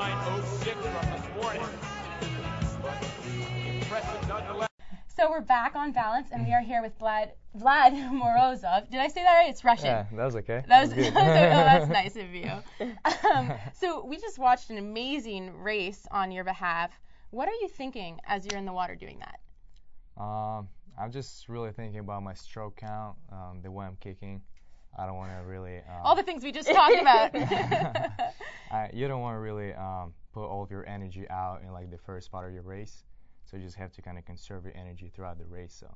9:06 from this morning. But impressive nonetheless. So we're back on balance, and we are here with Vlad Morozov. Did I say that right? It's Russian. Yeah, that was okay. That was good. oh, that's nice of you. So we just watched an amazing race on your behalf. What are you thinking as you're in the water doing that? I'm just really thinking about my stroke count, the way I'm kicking. I don't want to really... all the things we just talked about. You don't want to really put all of your energy out in like the first part of your race. So you just have to kind of conserve your energy throughout the race. So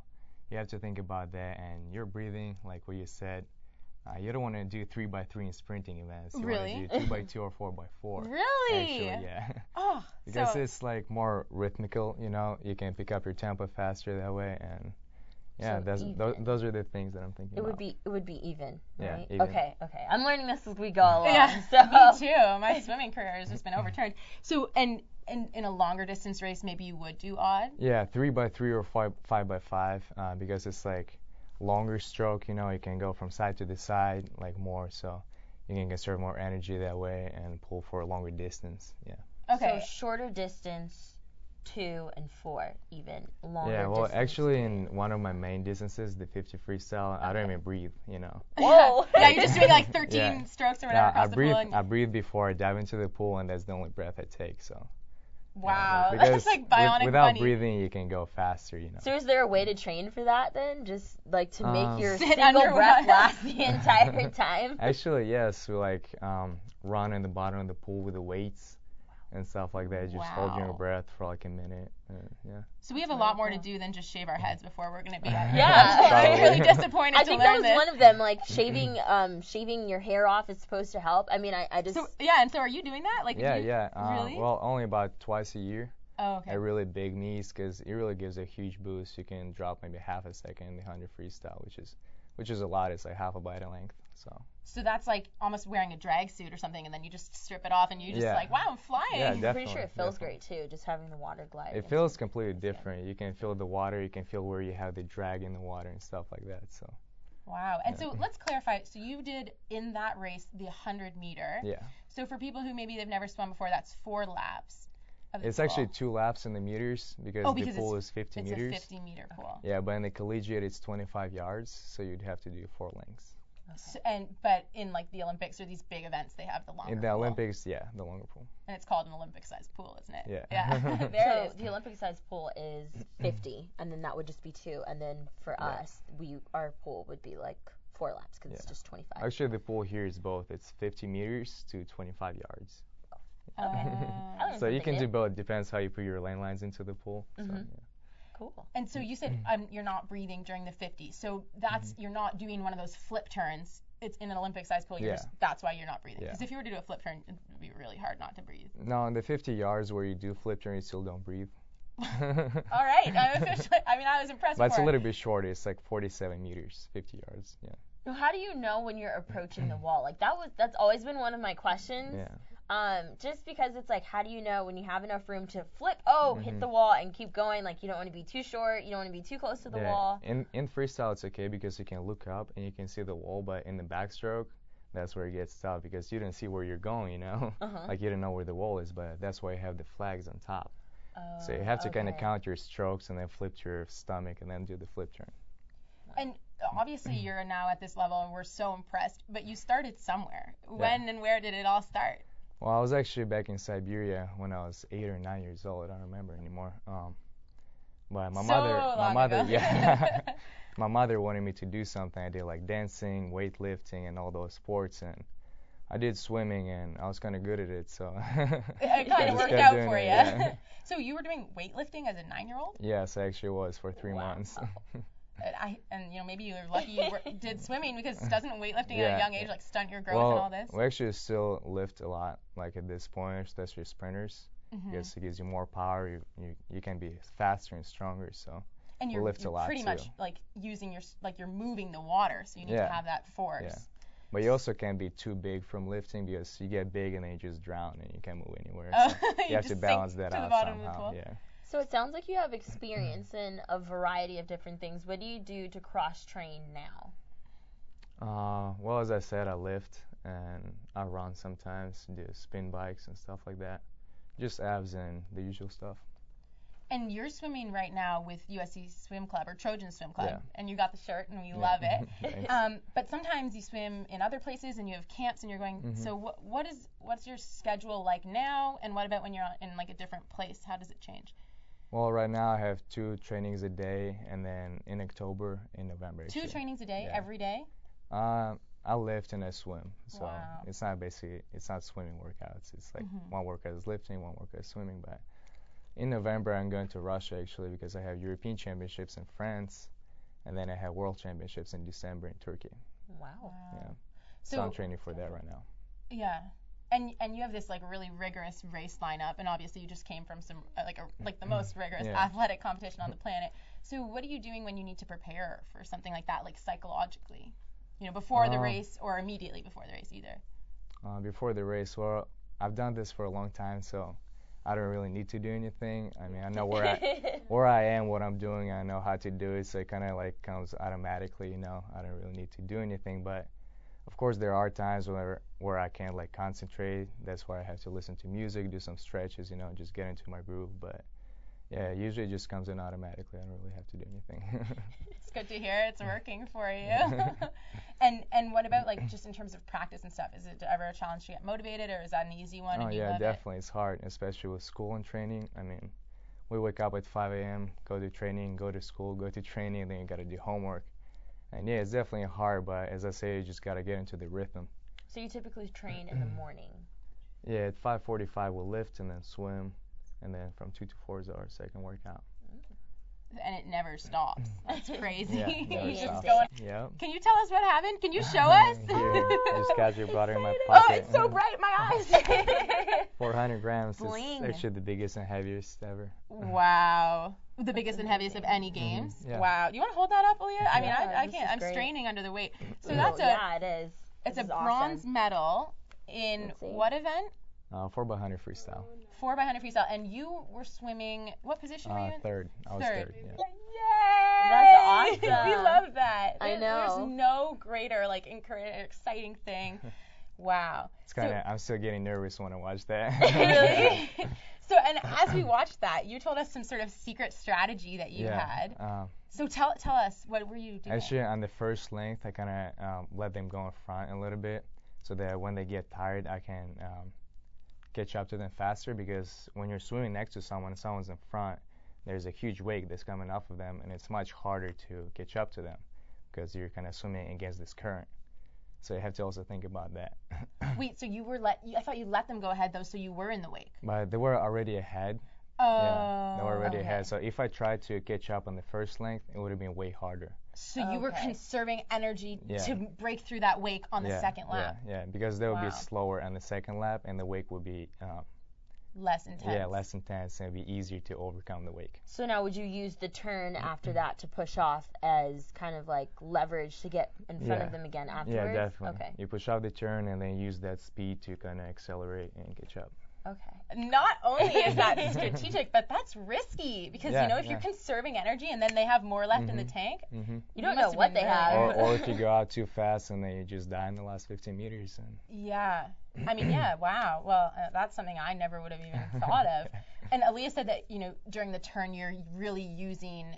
you have to think about that, and your breathing, like what you said, you don't want to do 3x3 in sprinting events. You Really? want to do 2x2 or 4x4. Really? Actually, yeah. Oh, Because so it's like more rhythmical, you know. You can pick up your tempo faster that way, and yeah, So those are the things that I'm thinking about. It would be even, Yeah, right? even. Okay. I'm learning this as we go along. yeah, So. me too. My swimming career has just been overturned. So, and in a longer distance race, maybe you would do odd? Yeah, 3x3 or 5x5, because it's like longer stroke, you know, you can go from side to the side like more, so you can conserve more energy that way and pull for a longer distance. Yeah. Okay. So shorter distance, 2 and 4, even longer. Yeah, well, distance, actually, 3. in one of my main distances, the 50 freestyle, I don't even breathe, you know. Whoa. Yeah, you're just doing like 13 Yeah. strokes or whatever across the pool. I breathe before I dive into the pool, and that's the only breath I take. So. Wow, Yeah, that's like bionic without bunny. breathing, you can go faster, you know. So is there a way to train for that then? Just like to make your Sit single underwater. breath last the entire time? Actually, yes, we like run in the bottom of the pool with the weights and stuff like that. Just hold your Wow. breath for like a minute. Yeah. So we have a lot more to do than just shave our heads before we're gonna be. Yeah. I'm really Probably. disappointed I to think that learn was this. one of them, like shaving your hair off is supposed to help. I mean, I just... So yeah, and so are you doing that? Like, Yeah, you, yeah. Really? Well, only about twice a year. Oh, okay. At really big knees, because it really gives a huge boost. You can drop maybe half a second in the 100 freestyle, which is a lot. It's like half a body length. So that's like almost wearing a drag suit or something, and then you just strip it off, and you just Yeah. like, wow, I'm flying. Yeah, I'm pretty sure definitely, it feels definitely. great too, just having the water glide. It feels completely different. You can feel the water. You can feel where you have the drag in the water and stuff like that. So. Wow. And so let's clarify. So you did in that race the 100 meter. Yeah. So for people who maybe they've never swum before, that's 4 laps. It's actually 2 laps in the meters because the pool is 50 it's meters. It's a 50-meter pool. Yeah, but in the collegiate it's 25 yards, so you'd have to do 4 lengths. So, but in like the Olympics or these big events, they have the longer In the pool. Olympics, yeah, the longer pool. And it's called an Olympic-sized pool, isn't it? Yeah. Yeah. There it So is. the Olympic-sized pool is 50, and then that would just be 2, and then for us, our pool would be like 4 laps because it's just 25. Actually, the pool here is both. It's 50 meters to 25 yards. So you can do both. Depends how you put your lane lines into the pool. So, yeah. Cool. And so you said you're not breathing during the 50. So that's you're not doing one of those flip turns. It's in an Olympic-sized pool. That's why you're not breathing. Because if you were to do a flip turn, it would be really hard not to breathe. No, in the 50 yards where you do flip turn, you still don't breathe. All right. I was impressed. But it's a little bit shorter. It's like 47 meters, 50 yards. Yeah. So how do you know when you're approaching the wall? Like that's always been one of my questions. Yeah. Just because it's like, how do you know when you have enough room to flip, hit the wall and keep going? Like, you don't want to be too short, you don't want to be too close to the wall. In freestyle, it's okay because you can look up and you can see the wall, but in the backstroke, that's where it gets tough because you don't see where you're going, you know? Like, you don't know where the wall is, but that's why you have the flags on top. So you have to kind of count your strokes and then flip to your stomach and then do the flip turn. And obviously, you're now at this level, and we're so impressed, but you started somewhere. When and where did it all start? Well, I was actually back in Siberia when I was 8 or 9 years old. I don't remember anymore. But my mother, yeah, my mother wanted me to do something. I did like dancing, weightlifting, and all those sports, and I did swimming, and I was kind of good at it, so. It kind of worked out for you. Yeah. So you were doing weightlifting as a 9-year-old? Yes, I actually was for 3 months. Maybe you were lucky you did swimming because doesn't weightlifting at a young age like stunt your growth and all this? We actually still lift a lot, like at this point, especially sprinters, because it gives you more power. You can be faster and stronger, so. And you're lift a lot pretty too. much like using you're moving the water, so you need to have that force. Yeah. But you also can't be too big from lifting because you get big and then you just drown and you can't move anywhere. So you have to balance that out somehow. Yeah. So it sounds like you have experience in a variety of different things. What do you do to cross-train now? Well, as I said, I lift and I run sometimes, do spin bikes and stuff like that. Just abs and the usual stuff. And you're swimming right now with USC Swim Club or Trojan Swim Club, and you got the shirt, and we love it. But sometimes you swim in other places, and you have camps, and you're going. So what's your schedule like now, and what about when you're in like a different place? How does it change? Well, right now I have 2 trainings a day, and then in October, in November. 2 trainings a day, every day? I lift and I swim, so Wow. it's not swimming workouts. It's like one workout is lifting, one workout is swimming. But in November I'm going to Russia actually because I have European Championships in France, and then I have World Championships in December in Turkey. Wow. Yeah. So I'm training for that right now. Yeah. And you have this like really rigorous race lineup, and obviously you just came from some like the most rigorous athletic competition on the planet. So what are you doing when you need to prepare for something like that, like psychologically? You know, before the race or immediately before the race either? Before the race, well, I've done this for a long time, so I don't really need to do anything. I mean, I know where I am, what I'm doing, I know how to do it, so it kind of like comes automatically, you know. I don't really need to do anything, but of course there are times where I can't like concentrate. That's why I have to listen to music, do some stretches, you know, just get into my groove. But yeah, usually it just comes in automatically. I don't really have to do anything. It's good to hear it's working for you. And what about like just in terms of practice and stuff? Is it ever a challenge to get motivated, or is that an easy one? Oh and you yeah, love definitely. It's hard, especially with school and training. I mean, we wake up at 5 a.m., go to training, go to school, go to training, and then you got to do homework. And yeah, it's definitely hard, but as I say, you just got to get into the rhythm. So you typically train in the morning? Yeah, at 5:45 we'll lift and then swim, and then from 2 to 4 is our second workout. And it never stops. That's crazy. Yeah, never stops. Yep. Can you tell us what happened? Can you show us? Here, I just got your butter in my Oh, pocket. it's so bright in my eyes. 400 grams. Bling. It's actually the biggest and heaviest ever. Wow. The biggest and heaviest of any games? Yeah. Wow. You want to hold that up, Aaliyah? I mean, I this can't. is I'm great. straining under the weight. So It is. It's This a is awesome. bronze medal in Let's see. what event? 4x100 freestyle. 4x100 freestyle. And you were swimming, what position were you in? Third. I was third. Yeah. Yay! That's awesome. We love that. I know. There's no greater, like, exciting thing. Wow. It's kind of. I'm still getting nervous when I watch that. Really? So, and as we watched that, you told us some sort of secret strategy that you had. So tell us, what were you doing? Actually, on the first length, I kind of let them go in front a little bit, so that when they get tired, I can catch up to them faster. Because when you're swimming next to someone, someone's in front, there's a huge wake that's coming off of them, and it's much harder to catch up to them because you're kind of swimming against this current. So you have to also think about that. Wait, so I thought you let them go ahead though, so you were in the wake. But they were already ahead. Oh. Yeah, they were already ahead. So if I tried to catch up on the first length, it would have been way harder. So you were conserving energy to break through that wake on the second lap. Yeah, because they would be slower on the second lap, and the wake would be less intense. Yeah, less intense, and it'd be easier to overcome the wake. So now would you use the turn after that to push off as kind of like leverage to get in front of them again afterwards? Yeah, definitely. Okay. You push off the turn and then use that speed to kind of accelerate and catch up. Okay. Not only is that strategic, but that's risky because if you're conserving energy and then they have more left in the tank, you don't know what they have. Or if you go out too fast and then you just die in the last 15 meters. Yeah. I mean, wow. Well, that's something I never would have even thought of. And Aaliyah said that, during the turn you're really using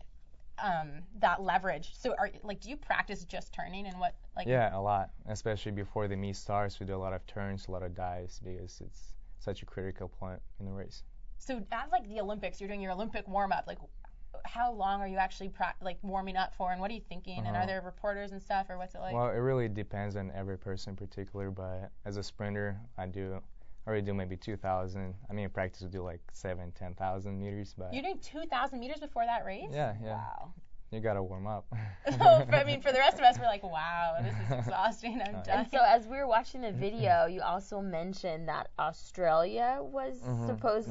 that leverage. So do you practice just turning and what? Yeah, a lot. Especially before the meet starts, we do a lot of turns, a lot of dives because it's such a critical point in the race. So at the Olympics, you're doing your Olympic warm-up. How long are you actually warming up for, and what are you thinking? And are there reporters and stuff, or what's it like? Well, it really depends on every person in particular, but as a sprinter, I already do maybe 2,000. I mean, in practice, we do 7,000, 10,000 meters. But you're doing 2,000 meters before that race? Yeah. Wow. You gotta warm up. I mean, for the rest of us, we're like, wow, this is exhausting. I'm done. And so as we were watching the video, you also mentioned that Australia was supposed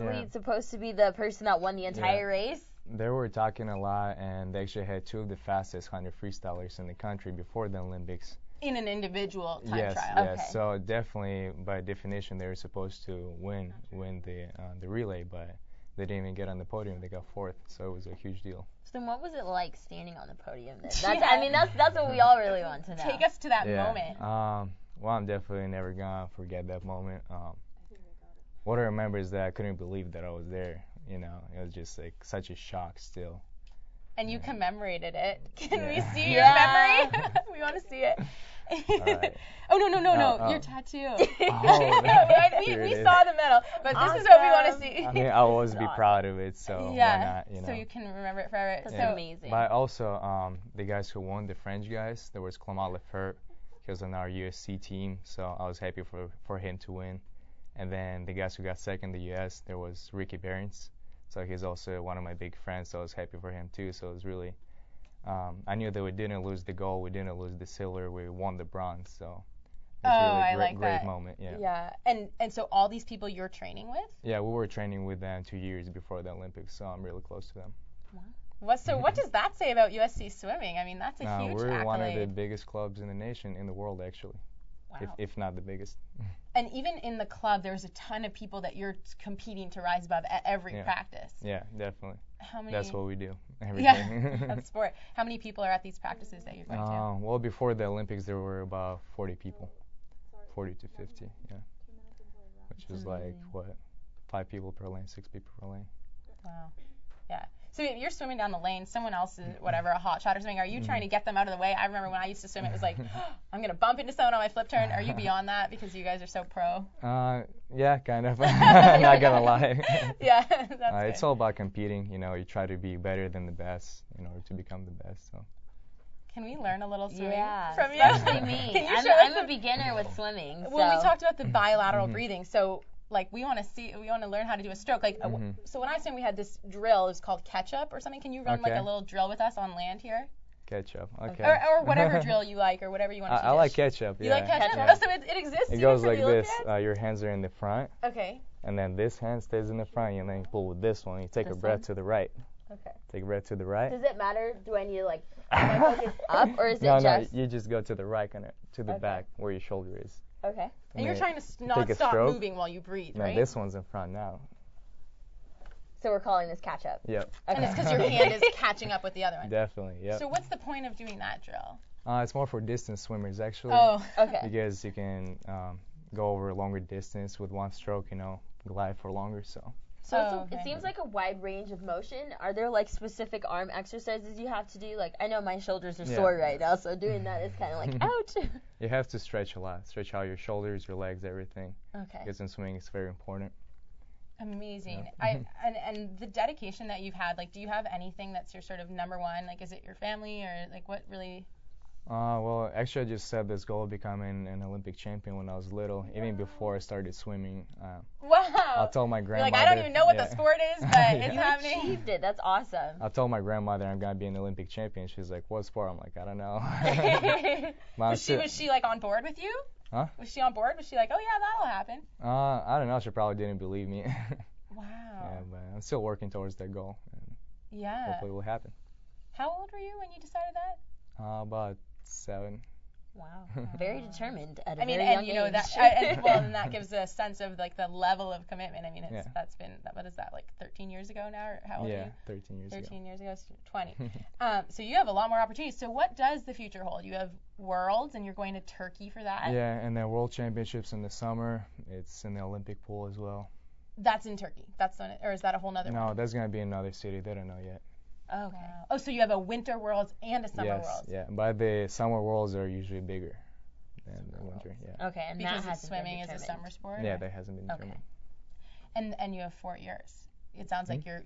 to be the person that won the entire race. They were talking a lot, and they actually had 2 of the fastest 100 freestylers in the country before the Olympics. In an individual time trial. Yes. Okay. So definitely, by definition, they were supposed to win the relay, but they didn't even get on the podium. They got 4th, so it was a huge deal. So then what was it like standing on the podium then? That's what we all really want to know. Take us to that moment. Well, I'm definitely never gonna forget that moment. what I remember is that I couldn't believe that I was there. You know, it was just like such a shock still. And you commemorated it. Can we Yeah. see your memory? We want to see it. Alright. Oh, no, Oh. your tattoo. Oh, we here it is. saw the medal, but this is what we want to see. I mean, I'll always be proud of it, so why not, you know. So you can remember it forever. That's So amazing. But also, the guys who won, the French guys, there was Clément Lefebvre. He was on our USC team, so I was happy for him to win. And then the guys who got second in the US, there was Ricky Behrens. So he's also one of my big friends, so I was happy for him too. So it was really, I knew that we didn't lose the gold, we didn't lose the silver, we won the bronze. So it was really a great moment. Yeah. Yeah. And so all these people you're training with? Yeah, we were training with them 2 years before the Olympics, so I'm really close to them. So what does that say about USC swimming? I mean, that's a huge we're accolade. one of the biggest clubs in the nation, in the world actually. Wow. If not the biggest. And even in the club, there's a ton of people that you're competing to rise above at every practice. Yeah, definitely. How many? That's what we do. Everything. Yeah, that's sport. How many people are at these practices that you're going to? Well, before the Olympics, there were about 40 people. 40 to 50, yeah. Which is like, what, 5 people per lane, 6 people per lane. Wow. Yeah. So if you're swimming down the lane, someone else is, whatever, a hot shot or something, are you trying to get them out of the way? I remember when I used to swim, it was like, I'm going to bump into someone on my flip turn. Are you beyond that because you guys are so pro? Yeah, kind of. Not gonna lie. Yeah, that's It's all about competing. You know, you try to be better than the best in order to become the best. So. Can we learn a little swimming from you? Especially me. Can you I'm a beginner with swimming. Well, so. we talked about the bilateral breathing. So, like, we want to learn how to do a stroke. Like, so when I swam, we had this drill. It was called catch up or something. Can you run like a little drill with us on land here? Catch up. Okay. Or whatever drill you like, or whatever you want to teach. I like catch up. Yeah. You like catch up? Yeah. Oh, so it exists. It goes like this. Your hands are in the front. Okay. And then this hand stays in the front, and then you pull with this one. You take a breath to the right. Okay. Take a breath to the right. Does it matter? Do I need to focus up, or is it no, just? No, you just go to the right, kind of to the back where your shoulder is. Okay. And you're trying to not stop moving while you breathe, right? No, this one's in front now. So we're calling this catch up. Yep. Okay. And it's because your hand is catching up with the other one. Definitely, yep. So what's the point of doing that drill? It's more for distance swimmers, actually. Oh, okay. Because you can go over a longer distance with one stroke, you know, glide for longer, so. So it seems like a wide range of motion. Are there specific arm exercises you have to do? Like, I know my shoulders are sore right now, so doing that is kind of like, ouch. You have to stretch a lot. Stretch out your shoulders, your legs, everything. Okay. Because in swimming, it's very important. Amazing. Yeah. And the dedication that you've had, do you have anything that's your sort of number one? Like, is it your family or what really? Well, actually, I just set this goal of becoming an Olympic champion when I was little, even before I started swimming. Wow. I told my grandmother. You're like, I don't even know what the sport is, but it's happening. You achieved it. That's awesome. I told my grandmother I'm going to be an Olympic champion. She's like, what sport? I'm like, I don't know. Was she on board with you? Huh? Was she on board? Was she like, oh, yeah, that'll happen? I don't know. She probably didn't believe me. Wow. Yeah, but I'm still working towards that goal. And hopefully it will happen. How old were you when you decided that? About 7. Wow. Very determined at a very young young age. And that gives a sense of the level of commitment. I mean, that's been, what is that, 13 years ago now? Or how old are you? 13 years ago. 13 years ago, 20. So you have a lot more opportunities. So what does the future hold? You have Worlds, and you're going to Turkey for that? Yeah, and then World Championships in the summer. It's in the Olympic pool as well. That's in Turkey. Or is that a whole nother one? No, that's going to be another city. They don't know yet. Okay. Wow. Oh, so you have a Winter Worlds and a Summer Worlds. Yeah, but the Summer Worlds are usually bigger than the Winter. Yeah. Okay, and because swimming is a summer sport. Yeah, that hasn't been determined. And you have 4 years. It sounds like you're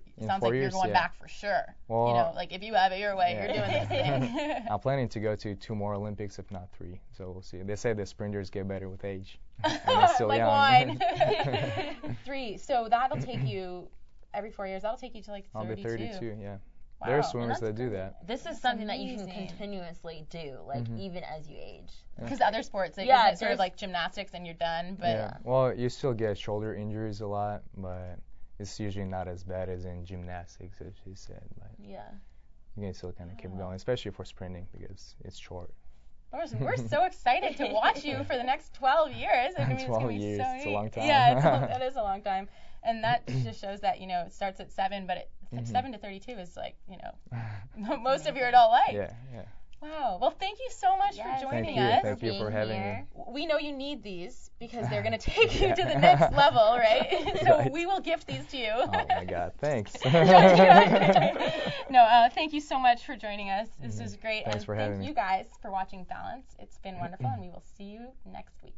years, going back for sure. Well, if you have it your way, you're doing this thing. I'm planning to go to 2 more Olympics, if not 3. So we'll see. They say the sprinters get better with age. And they're still young. Wine. 3. So that'll take you every 4 years. That'll take you to 32. I'll be 32. Yeah. Wow. There are swimmers that do that. This is something that you can continuously do, even as you age. Because other sports, it's sort of like gymnastics and you're done. But yeah. Well, you still get shoulder injuries a lot, but it's usually not as bad as in gymnastics, as she said. But yeah. You can still kind of keep going, especially for sprinting because it's short. We're so excited to watch you for the next 12 years. 12 years, it's a long time. Yeah, it is a long time. And that just shows that, it starts at 7, but 7 to 32 is most of your adult life. Yeah. Wow. Well, thank you so much for joining us. Thank you for having me. We know you need these because they're going to take you to the next level, right? So we will gift these to you. Oh my God, thanks. No, thank you so much for joining us. This was great. Thanks for having me. Thank you guys for watching Balance. It's been wonderful, and we will see you next week.